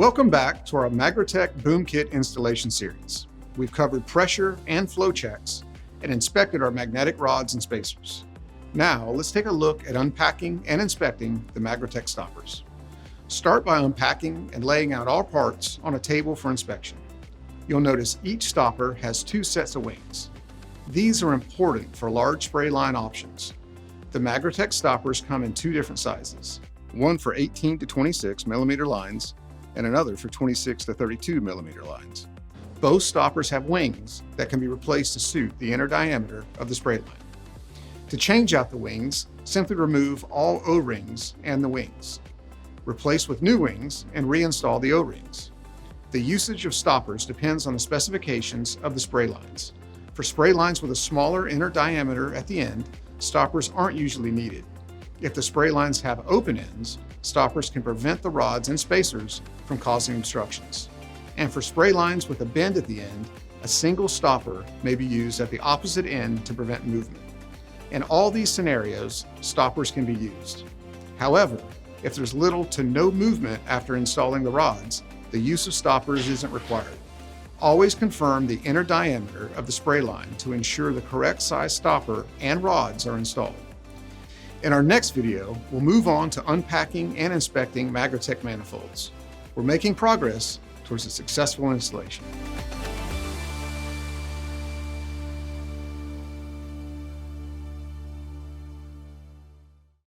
Welcome back to our Magratech Boom Kit installation series. We've covered pressure and flow checks and inspected our magnetic rods and spacers. Now let's take a look at unpacking and inspecting the Magratech stoppers. Start by unpacking and laying out all parts on a table for inspection. You'll notice each stopper has two sets of wings. These are important for large spray line options. The Magratech stoppers come in two different sizes, one for 18 to 26 millimeter lines and another for 26 to 32 millimeter lines. Both stoppers have wings that can be replaced to suit the inner diameter of the spray line. To change out the wings, simply remove all O-rings and the wings. Replace with new wings and reinstall the O-rings. The usage of stoppers depends on the specifications of the spray lines. For spray lines with a smaller inner diameter at the end, stoppers aren't usually needed. If the spray lines have open ends, stoppers can prevent the rods and spacers from causing obstructions. And for spray lines with a bend at the end, a single stopper may be used at the opposite end to prevent movement. In all these scenarios, stoppers can be used. However, if there's little to no movement after installing the rods, the use of stoppers isn't required. Always confirm the inner diameter of the spray line to ensure the correct size stopper and rods are installed. In our next video, we'll move on to unpacking and inspecting Magratech manifolds. We're making progress towards a successful installation.